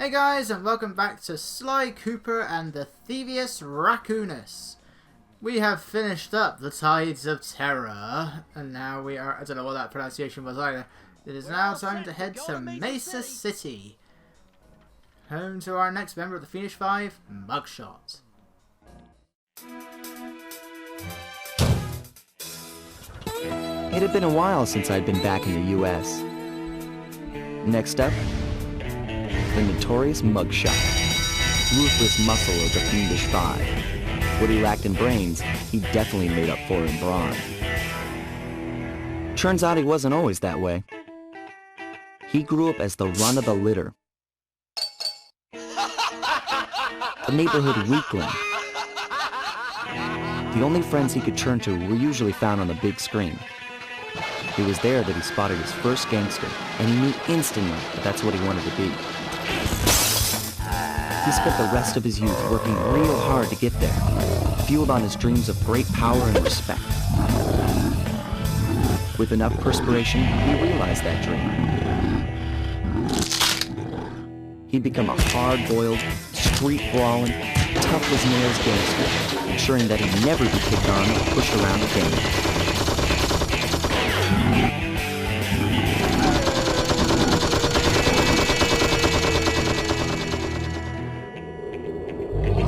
Hey guys, and welcome back to Sly Cooper and the Thievius Raccoonus. We have finished up the Tides of Terror, and now we are, I don't know what that pronunciation was either. It is now time to head to Mesa City, home to our next member of the Phoenix 5, Mugshot. It had been a while since I'd been back in the U.S. Next up, the notorious Mugshot, ruthless muscle of the Fiendish Five. What he lacked in brains, he definitely made up for in brawn. Turns out he wasn't always that way. He grew up as the run of the litter, a neighborhood weakling. The only friends he could turn to were usually found on the big screen. It was there that he spotted his first gangster, and he knew instantly that that's what he wanted to be. He spent the rest of his youth working real hard to get there, fueled on his dreams of great power and respect. With enough perspiration, he realized that dream. He'd become a hard-boiled, street-brawling, tough-as-nails gangster, ensuring that he'd never be picked on or pushed around again.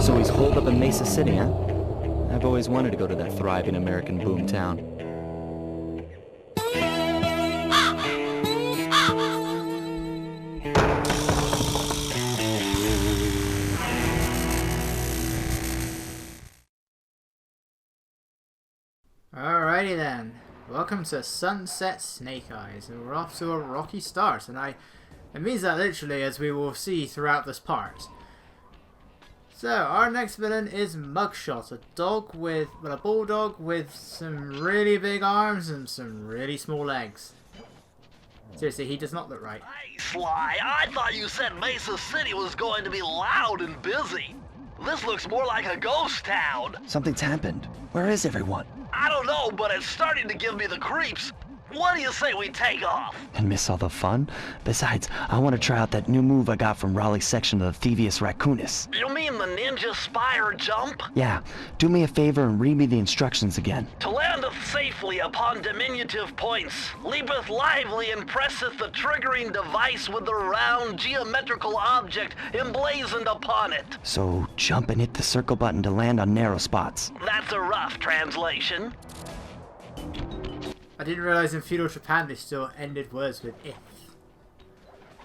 So he's holed up in Mesa City, huh? I've always wanted to go to that thriving American boomtown. Alrighty then, welcome to Sunset Snake Eyes, and we're off to a rocky start, and it means that literally, as we will see throughout this part. So, our next villain is Mugshot, a bulldog with some really big arms and some really small legs. Seriously, he does not look right. Hey, Sly, I thought you said Mesa City was going to be loud and busy. This looks more like a ghost town. Something's happened. Where is everyone? I don't know, but it's starting to give me the creeps. What do you say we take off? And miss all the fun? Besides, I want to try out that new move I got from Raleigh's section of the Thievius Raccoonus. You mean the ninja Spire jump? Yeah, do me a favor and read me the instructions again. To landeth safely upon diminutive points, leapeth lively and presseth the triggering device with the round geometrical object emblazoned upon it. So jump and hit the circle button to land on narrow spots. That's a rough translation. I didn't realize in feudal Japan they still ended words with if.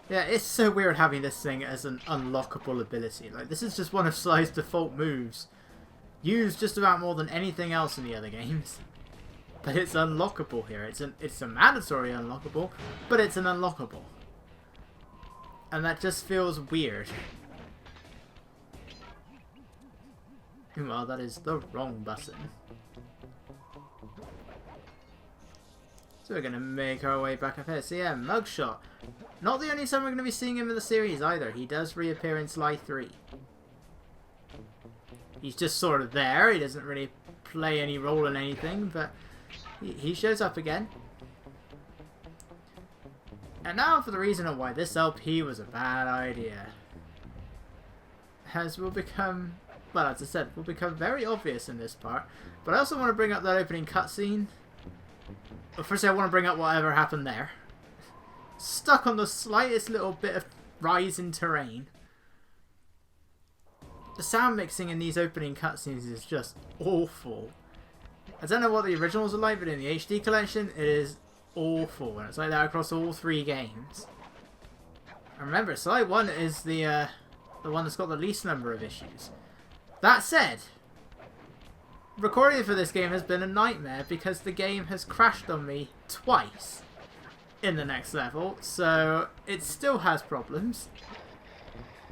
Yeah, it's so weird having this thing as an unlockable ability. Like, this is just one of Sly's default moves, used just about more than anything else in the other games. But it's unlockable here. It's a mandatory unlockable, but it's an unlockable. And that just feels weird. Well, that is the wrong button. So we're going to make our way back up here. So yeah, Mugshot. Not the only time we're going to be seeing him in the series either. He does reappear in Sly 3. He's just sort of there. He doesn't really play any role in anything, but he shows up again. And now for the reason of why this LP was a bad idea. As will become, well, as I said, will become very obvious in this part. But I also want to bring up that opening cutscene. Well, firstly, I want to bring up whatever happened there. Stuck on the slightest little bit of rise in terrain. The sound mixing in these opening cutscenes is just awful. I don't know what the originals are like, but in the HD collection, it is awful. And it's like that across all three games. And remember, Sly 1 is the one that's got the least number of issues. That said, recording for this game has been a nightmare because the game has crashed on me twice in the next level, so it still has problems.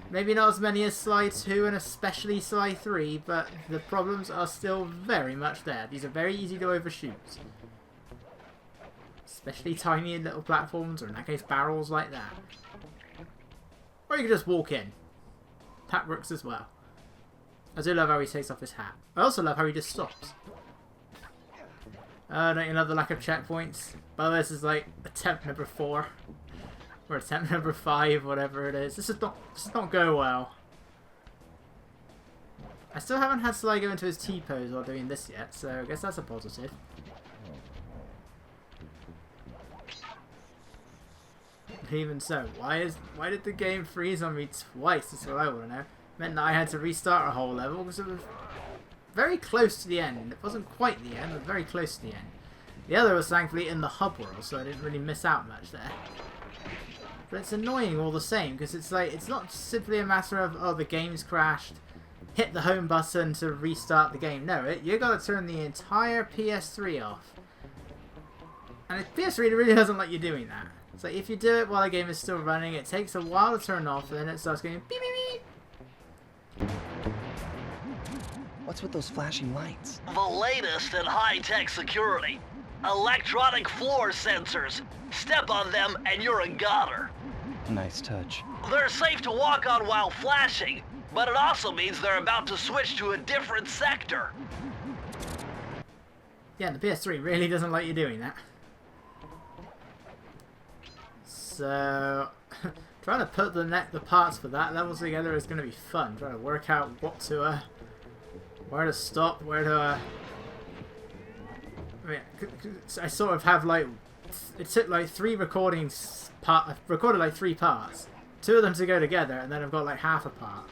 Maybe not as many as Sly 2 and especially Sly 3, but the problems are still very much there. These are very easy to overshoot. Especially tiny little platforms, or in that case barrels like that. Or you can just walk in. That works as well. I do love how he takes off his hat. I also love how he just stops. Don't you love the lack of checkpoints? But this is like attempt number 4. Or attempt number 5, whatever it is. This does not go well. I still haven't had Sly go into his T-pose while doing this yet, so I guess that's a positive. Even so, why did the game freeze on me twice? That's what I want to know. It meant that I had to restart a whole level because it was very close to the end. It wasn't quite the end, but very close to the end. The other was thankfully in the hub world, so I didn't really miss out much there. But it's annoying all the same, because it's like, it's not simply a matter of, oh, the game's crashed, hit the home button to restart the game. No, you got to turn the entire PS3 off. And the PS3 really doesn't like you doing that. So if you do it while the game is still running, it takes a while to turn off, and then it starts going beep beep beep. What's with those flashing lights? The latest in high-tech security. Electronic floor sensors. Step on them and you're a goner. Nice touch. They're safe to walk on while flashing, but it also means they're about to switch to a different sector. Yeah, the PS3 really doesn't like you doing that. So, trying to put the parts for that level together is going to be fun. Trying to work out what to, where to stop, where to, I mean, I sort of have like, it took like 3 recordings, I've recorded like 3 parts. 2 of them to go together, and then I've got like half a part.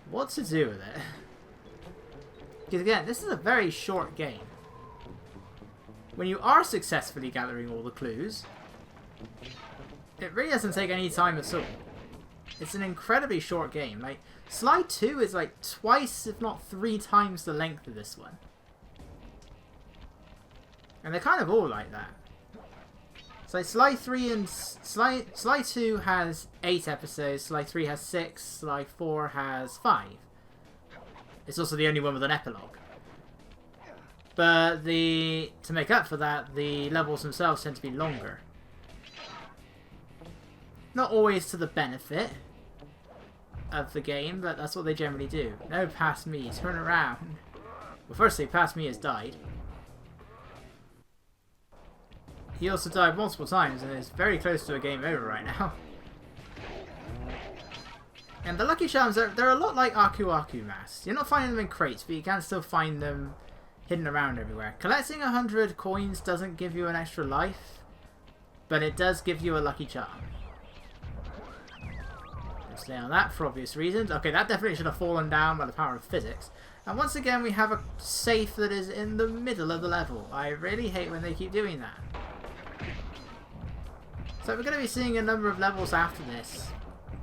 What to do with it? Because again, this is a very short game. When you are successfully gathering all the clues, it really doesn't take any time at all. It's an incredibly short game. Like, Sly 2 is like twice, if not 3 times the length of this one. And they're kind of all like that. So Sly 3 and Sly 2 has 8 episodes, Sly 3 has 6, Sly 4 has 5. It's also the only one with an epilogue. But to make up for that, the levels themselves tend to be longer. Not always to the benefit of the game, but that's what they generally do. No, past me, turn around. Well, firstly, past me has died. He also died multiple times and is very close to a game over right now. And the Lucky Charms, they're a lot like Aku Aku masks. You're not finding them in crates, but you can still find them hidden around everywhere. Collecting 100 coins doesn't give you an extra life, but it does give you a Lucky Charm. Stay on that for obvious reasons. Okay, that definitely should have fallen down by the power of physics. And once again, we have a safe that is in the middle of the level. I really hate when they keep doing that. So we're going to be seeing a number of levels after this,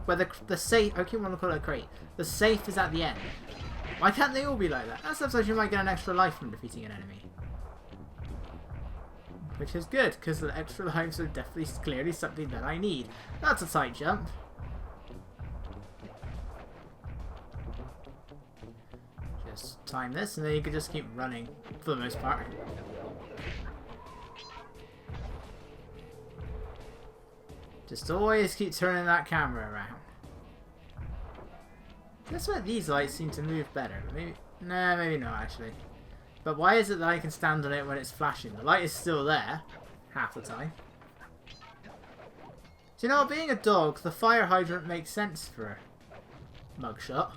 where the safe, I keep wanting to call it a crate, the safe is at the end. Why can't they all be like that? That's sometimes you might get an extra life from defeating an enemy. Which is good, because the extra lives are definitely clearly something that I need. That's a tight jump. Just time this, and then you can just keep running, for the most part. Just always keep turning that camera around. That's why these lights seem to move better. Maybe, nah, maybe not actually. But why is it that I can stand on it when it's flashing? The light is still there, half the time. Do you know, being a dog, the fire hydrant makes sense for Mugshot.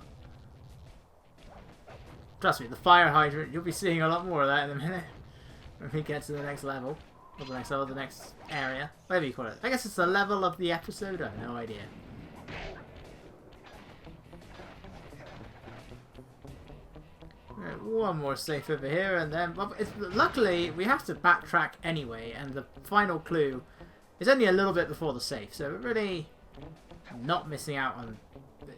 Trust me, the fire hydrant, you'll be seeing a lot more of that in a minute. When we get to the next level. Or the next level, the next area. Whatever you call it. I guess it's the level of the episode, I have no idea. Right, one more safe over here, and then... Well, luckily, we have to backtrack anyway, and the final clue is only a little bit before the safe, so we're really not missing out on...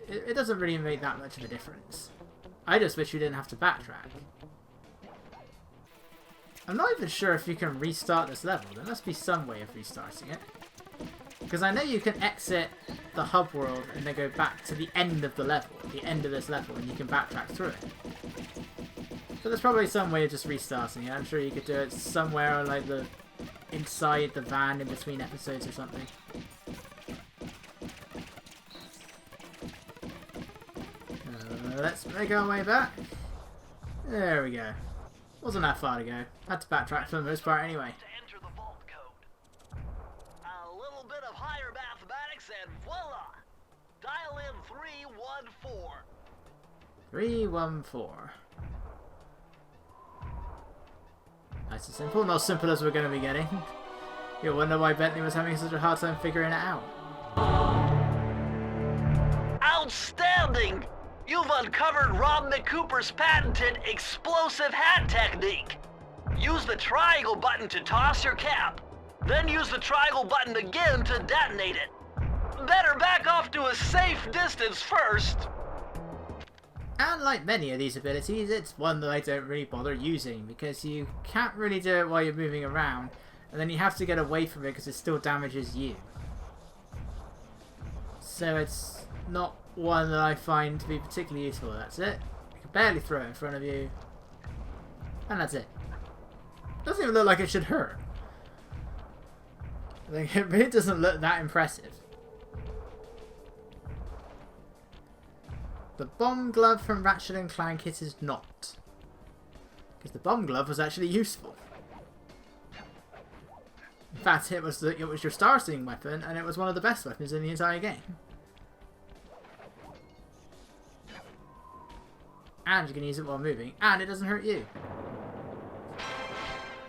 It doesn't really make that much of a difference. I just wish we didn't have to backtrack. I'm not even sure if you can restart this level. There must be some way of restarting it. Because I know you can exit the hub world and then go back to the end of the level, the end of this level, and you can backtrack through it. So there's probably some way of just restarting it. I'm sure you could do it somewhere like inside the van in between episodes or something. Let's make our way back. There we go. Wasn't that far to go. Had to backtrack for the most part anyway. To enter the vault code. A little bit of 314. Nice and simple. Not as simple as we're going to be getting. You'll wonder why Bentley was having such a hard time figuring it out. Outstanding! You've uncovered Rob McCooper's patented explosive hat technique. Use the triangle button to toss your cap. Then use the triangle button again to detonate it. Better back off to a safe distance first. And like many of these abilities, it's one that I don't really bother using because you can't really do it while you're moving around, and then you have to get away from it because it still damages you. So it's not one that I find to be particularly useful. That's it. You can barely throw it in front of you, and that's it. Doesn't even look like it should hurt. Like, it really doesn't look that impressive. The bomb glove from Ratchet & Clank is not. Because the bomb glove was actually useful. In fact, it was your star-seeing weapon, and it was one of the best weapons in the entire game. And you can use it while moving, and it doesn't hurt you.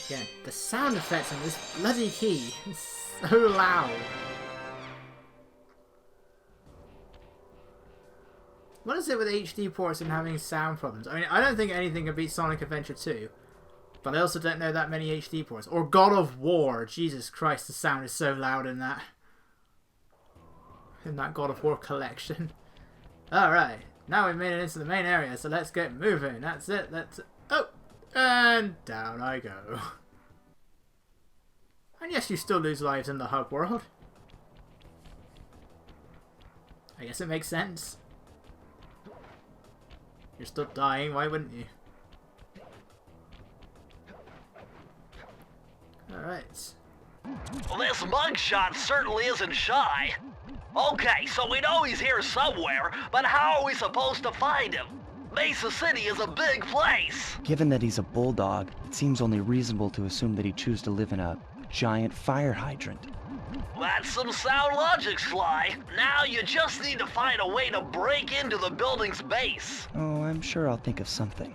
Again, the sound effects on this bloody key is so loud. What is it with HD ports and having sound problems? I mean, I don't think anything can beat Sonic Adventure 2. But I also don't know that many HD ports. Or God of War. Jesus Christ, the sound is so loud in that. In that God of War collection. Alright. Now we've made it into the main area, so let's get moving. That's it. Oh! And down I go. And yes, you still lose lives in the hub world. I guess it makes sense. You're still dying, why wouldn't you? Alright. Well, this Mugshot certainly isn't shy. Okay, so we know he's here somewhere, but how are we supposed to find him? Mesa City is a big place. Given that he's a bulldog, it seems only reasonable to assume that he'd choose to live in a giant fire hydrant. That's some sound logic, Sly. Now you just need to find a way to break into the building's base. Oh, I'm sure I'll think of something.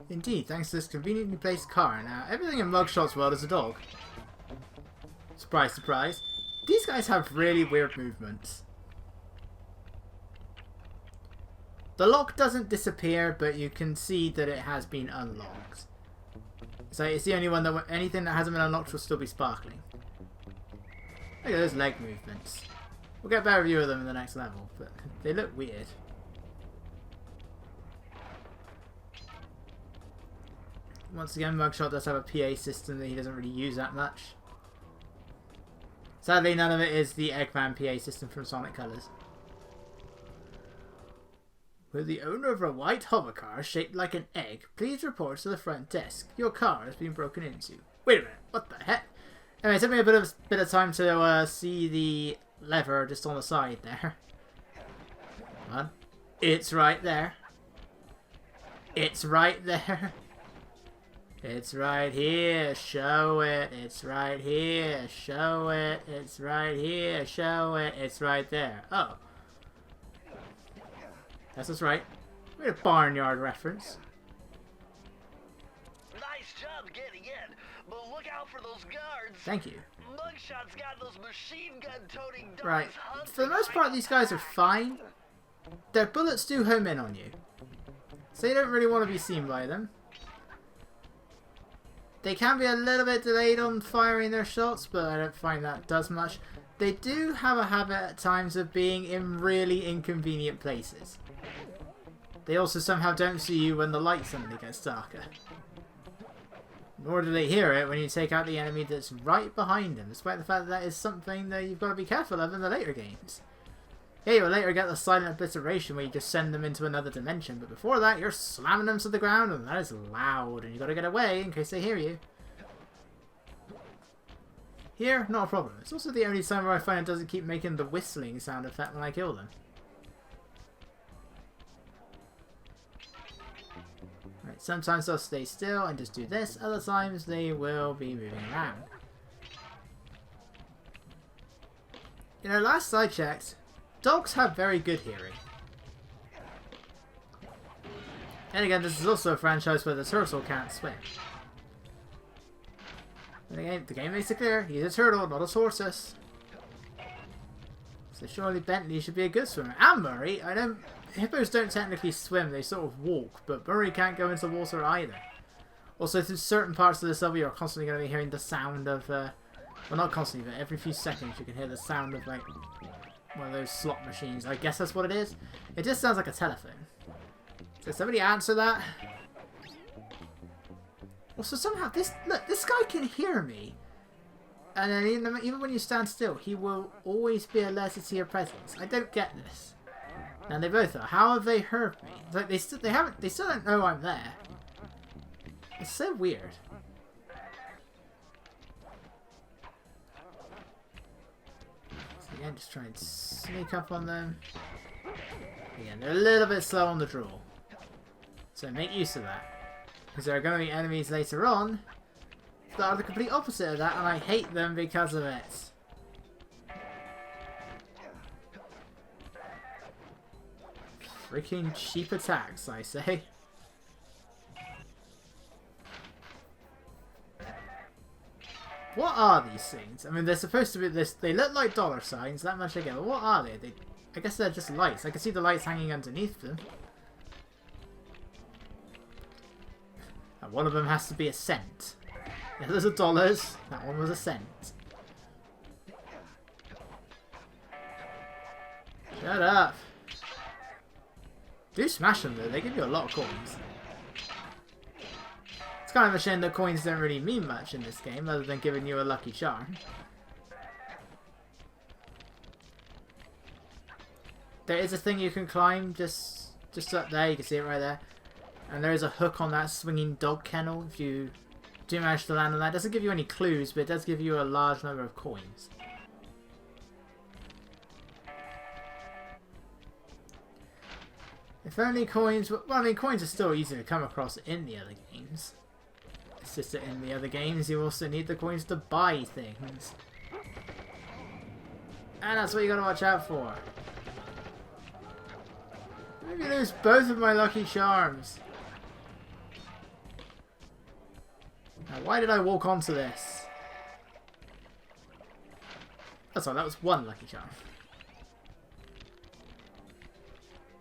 Indeed, thanks to this conveniently placed car. Now, everything in Mugshot's world is a dog. Surprise, surprise. These guys have really weird movements. The lock doesn't disappear, but you can see that it has been unlocked. So it's the only one that anything that hasn't been unlocked will still be sparkling. Look at those leg movements. We'll get a better view of them in the next level, but they look weird. Once again, Mugshot does have a PA system that he doesn't really use that much. Sadly, none of it is the Eggman PA system from Sonic Colors. Will the owner of a white hover car shaped like an egg please report to the front desk? Your car has been broken into. Wait a minute, what the heck? Anyway, it took me a bit of time to see the lever just on the side there. Come on. It's right there. It's right there. It's right here, show it. It's right here, show it. It's right here, show it. It's right there. Oh. That's what's right. We had a barnyard reference. Nice job getting in, but look out for those guards. Thank you. Mugshot's got those machine gun toting dogs. Right. For the most part, these guys are fine. Their bullets do home in on you, so you don't really want to be seen by them. They can be a little bit delayed on firing their shots, but I don't find that does much. They do have a habit at times of being in really inconvenient places. They also somehow don't see you when the light suddenly gets darker. Nor do they hear it when you take out the enemy that's right behind them, despite the fact that that is something that you've got to be careful of in the later games. Yeah, you'll later get the silent obliteration where you just send them into another dimension, but before that you're slamming them to the ground and that is loud and you've got to get away in case they hear you. Here, not a problem. It's also the only time where I find it doesn't keep making the whistling sound effect when I kill them. Right, sometimes they'll stay still and just do this, other times they will be moving around. You know, last I checked, dogs have very good hearing. And again, this is also a franchise where the turtle can't swim. The game makes it clear, he's a turtle, not a tortoise. So surely Bentley should be a good swimmer. And Murray, I know hippos don't technically swim, they sort of walk, but Murray can't go into water either. Also, through certain parts of this level, you're constantly going to be hearing the sound of, well, not constantly, but every few seconds you can hear the sound of, like, one of those slot machines. I guess that's what it is. It just sounds like a telephone. So somebody answer that? Also, somehow, this guy can hear me. And then even when you stand still, he will always be alerted to your presence. I don't get this. And they both are. How have they heard me? Like they still don't know I'm there. It's so weird. So again, just try and sneak up on them. Again, they're a little bit slow on the draw. So make use of that. Because there are going to be enemies later on that are the complete opposite of that, and I hate them because of it. Freaking cheap attacks, I say. What are these things? I mean, they're supposed to be this. They look like dollar signs, that much I get. But what are they? I guess they're just lights. I can see the lights hanging underneath them. And one of them has to be a cent. The others are dollars. That one was a cent. Shut up. Do smash them though. They give you a lot of coins. It's kind of a shame that coins don't really mean much in this game, other than giving you a lucky charm. There is a thing you can climb just up there. You can see it right there. And there is a hook on that swinging dog kennel. If you do manage to land on that, it doesn't give you any clues, but it does give you a large number of coins. If only coins... Well, I mean, coins are still easy to come across in the other games. It's just that in the other games, you also need the coins to buy things. And that's what you gotta watch out for. Maybe lose both of my lucky charms. Now, why did I walk onto this? Oh, sorry, that was one lucky charm.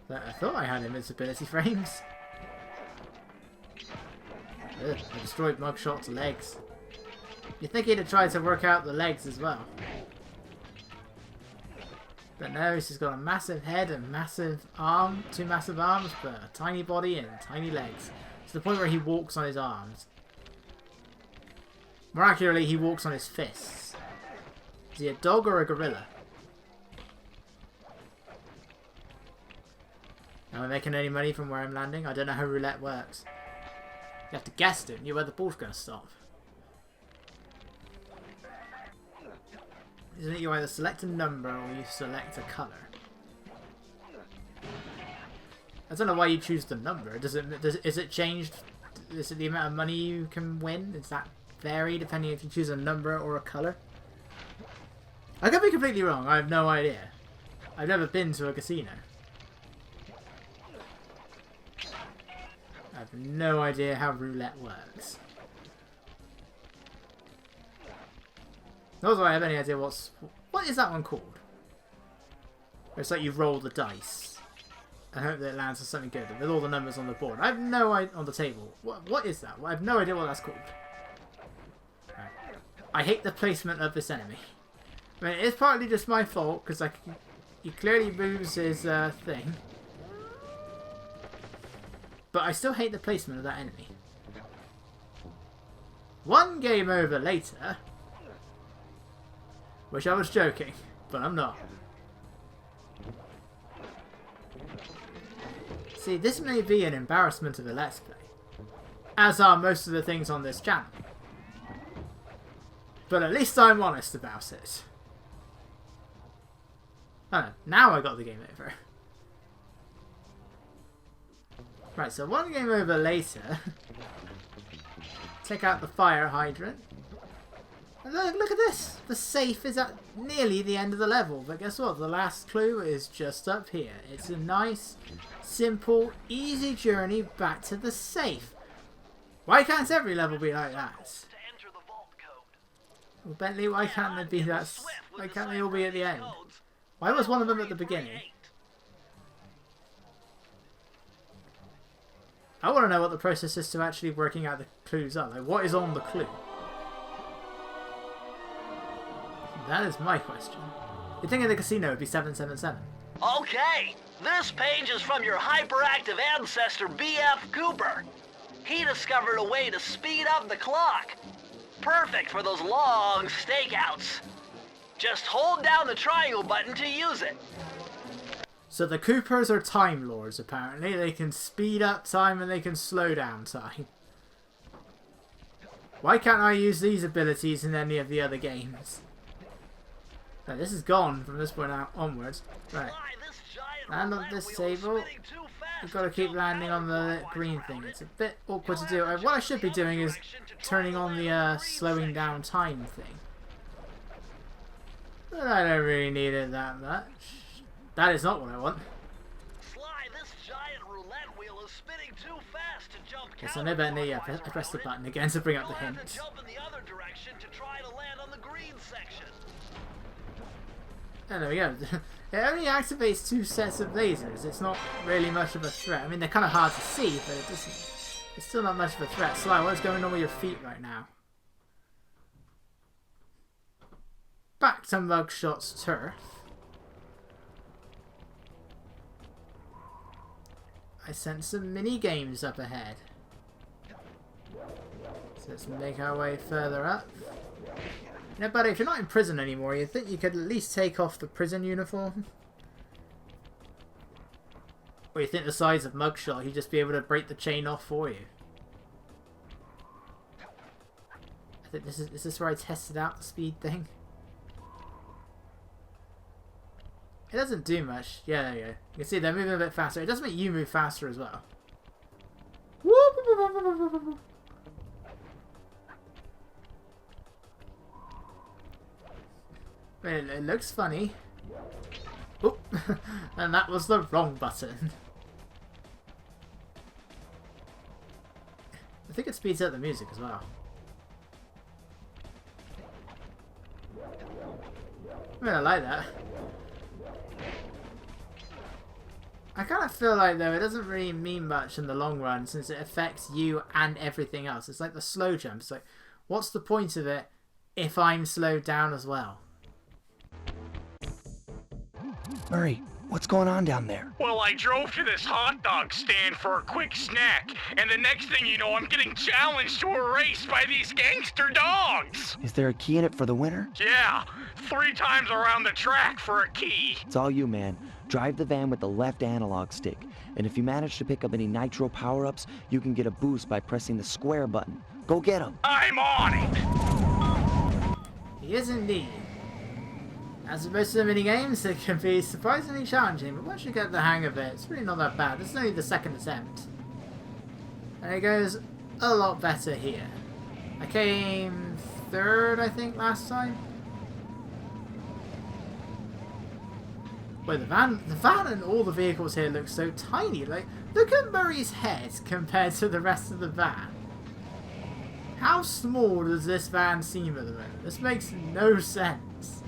I thought I had invincibility frames. Ugh, I destroyed Mugshot's legs. You'd think he'd have tried to work out the legs as well. But no, he's just got a massive head and massive arm, two massive arms, but a tiny body and tiny legs. To the point where he walks on his arms. More accurately, he walks on his fists. Is he a dog or a gorilla? Am I making any money from where I'm landing? I don't know how roulette works. You have to guess, don't you, where the ball's going to stop. Isn't it you either select a number or you select a colour? I don't know why you choose the number. Is it changed? Is it the amount of money you can win? Does that vary depending if you choose a number or a colour? I could be completely wrong. I have no idea. I've never been to a casino. I have no idea how roulette works. Nor do I have any idea what is that one called? It's like you roll the dice and hope that it lands on something good with all the numbers on the board. I have no idea on the table. What is that? I have no idea what that's called. Right. I hate the placement of this enemy. I mean, it's partly just my fault because he clearly moves his thing. But I still hate the placement of that enemy. One game over later. Wish I was joking, but I'm not. See, this may be an embarrassment of a Let's Play, as are most of the things on this channel. But at least I'm honest about it. Oh, now I got the game over. Right, so one game over later. Take out the fire hydrant. And look at this! The safe is at nearly the end of the level, but guess what? The last clue is just up here. It's a nice, simple, easy journey back to the safe. Why can't every level be like that? Well, Bentley, why can't they be that? Why can't they all be at the end? Why was one of them at the beginning? I want to know what the process is to actually working out the clues are. Like, what is on the clue? That is my question. You'd think in the casino would be 777. Okay, this page is from your hyperactive ancestor B.F. Cooper. He discovered a way to speed up the clock. Perfect for those long stakeouts. Just hold down the triangle button to use it. So the Coopers are Time Lords, apparently. They can speed up time and they can slow down time. Why can't I use these abilities in any of the other games? Right, this is gone from this point out onwards. Right. Land on this table. You've got to keep landing on the green thing. It's a bit awkward to do. What I should be doing is turning on the slowing down time thing. But I don't really need it that much. That is not what I want. Yes, I know better. Yeah, I press the button again to bring up the hint. And there we go. It only activates 2 sets of lasers. It's not really much of a threat. I mean, they're kind of hard to see, but it doesn't. It's still not much of a threat. Sly, what's going on with your feet right now? Back to Mugshot's turf. I sense some mini games up ahead. So let's make our way further up. You know, buddy, if you're not in prison anymore, you'd think you could at least take off the prison uniform. Or you think the size of Mugshot, he'd just be able to break the chain off for you. I think is this where I tested out the speed thing? It doesn't do much. Yeah, there you go. You can see they're moving a bit faster. It does make you move faster as well. It looks funny. Oop. And that was the wrong button. I think it speeds up the music as well. I mean, I like that. I kind of feel like, though, it doesn't really mean much in the long run since it affects you and everything else. It's like the slow jump. It's like, what's the point of it if I'm slowed down as well? Murray, what's going on down there? Well, I drove to this hot dog stand for a quick snack, and the next thing you know, I'm getting challenged to a race by these gangster dogs. Is there a key in it for the winner? Yeah, 3 times around the track for a key. It's all you, man. Drive the van with the left analog stick. And if you manage to pick up any nitro power-ups, you can get a boost by pressing the square button. Go get them. I'm on it. He is indeed. As with most of the minigames, it can be surprisingly challenging, but once you get the hang of it, it's really not that bad. This is only the 2nd attempt. And it goes a lot better here. I came 3rd, I think, last time. Wait, the van and all the vehicles here look so tiny. Like, look at Murray's head compared to the rest of the van. How small does this van seem at the moment? This makes no sense.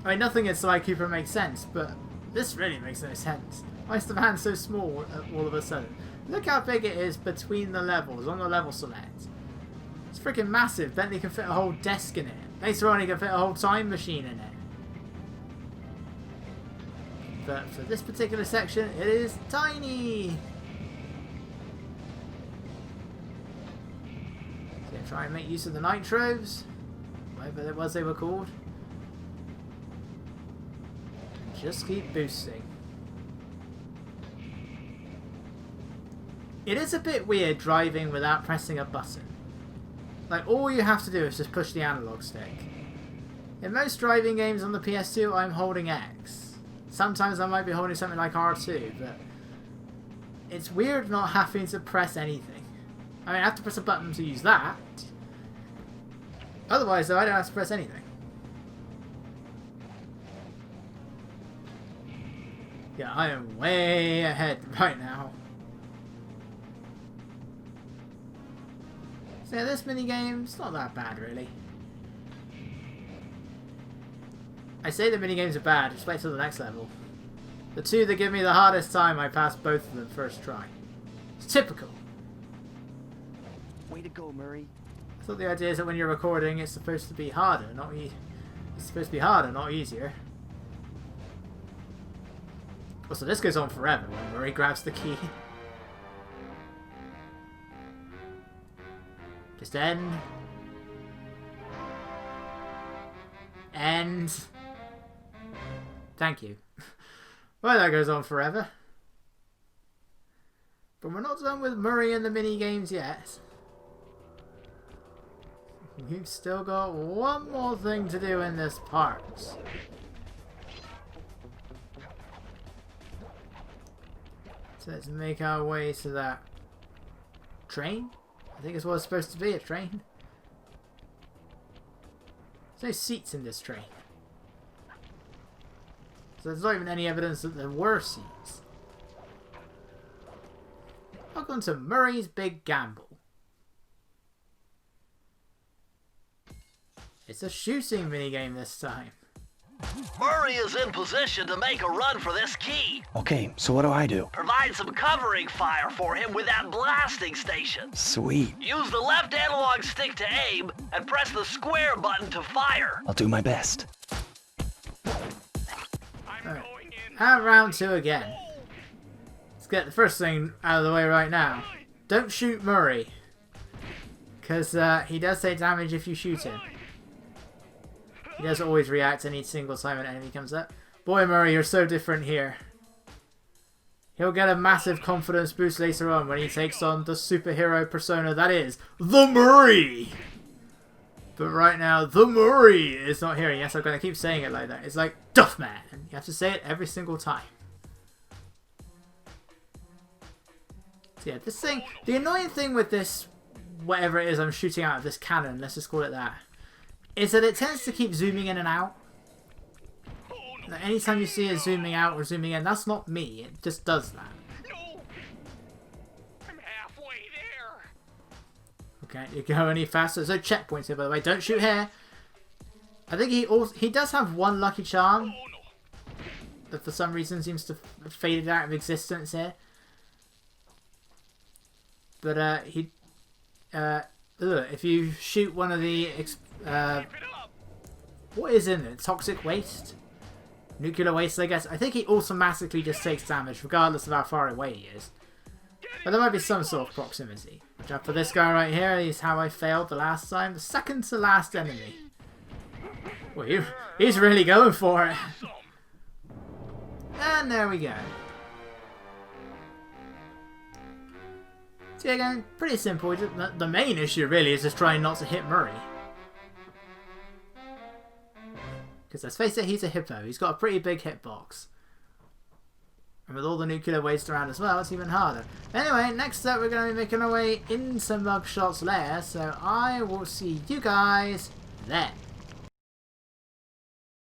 I mean, nothing in Sly Cooper makes sense, but this really makes no sense. Why is the van so small all of a sudden? Look how big it is between the levels on the level select. It's freaking massive. Bentley can fit a whole desk in it. Later on, he can fit a whole time machine in it. But for this particular section, it is tiny. So try and make use of the nitros, whatever it was they were called. And just keep boosting. It is a bit weird driving without pressing a button. Like, all you have to do is just push the analog stick. In most driving games on the PS2, I'm holding X. Sometimes I might be holding something like R2, but it's weird not having to press anything. I mean, I have to press a button to use that. Otherwise, though, I don't have to press anything. Yeah, I am way ahead right now. So yeah, this minigame's not that bad, really. I say the minigames are bad, just wait till the next level. The two that give me the hardest time, I passed both of them first try. It's typical. Way to go, Murray. I thought the idea is that when you're recording, it's supposed to be harder, not it's supposed to be harder, not easier. Also, this goes on forever when Murray grabs the key. Just end. End. Thank you. Well, that goes on forever. But we're not done with Murray and the mini games yet. We've still got one more thing to do in this part. So let's make our way to that train. I think it's what it's supposed to be, a train. There's no seats in this train. So there's not even any evidence that there were seats. Welcome to Murray's Big Gamble. It's a shooting minigame this time. Murray is in position to make a run for this key. Okay, so what do I do? Provide some covering fire for him with that blasting station. Sweet. Use the left analog stick to aim and press the square button to fire. I'll do my best. And round 2 again. Let's get the first thing out of the way right now. Don't shoot Murray. Because he does take damage if you shoot him. He does always react any single time an enemy comes up. Boy, Murray, you're so different here. He'll get a massive confidence boost later on when he takes on the superhero persona that is the Murray. But right now, the Murray is not here. Yes, I'm going to keep saying it like that. It's like Duffman. You have to say it every single time. So yeah, this thing, the annoying thing with this, whatever it is I'm shooting out of this cannon, let's just call it that, is that it tends to keep zooming in and out. Like, anytime you see it zooming out or zooming in, that's not me. It just does that. No! I'm halfway there! Okay, you go any faster. There's no checkpoints here, by the way. Don't shoot here. I think he does have one lucky charm that for some reason seems to have faded out of existence here. But if you shoot one of the what is in it? Toxic waste? Nuclear waste, I guess. I think he automatically just takes damage regardless of how far away he is. But there might be some sort of proximity. Watch out for this guy right here. He's how I failed the last time. The second to last enemy. Well, he's really going for it. And there we go. So again, pretty simple. The main issue really is just trying not to hit Murray. Because let's face it, he's a hippo. He's got a pretty big hitbox. And with all the nuclear waste around as well, it's even harder. Anyway, next up we're going to be making our way into Mugshot's lair. So I will see you guys there.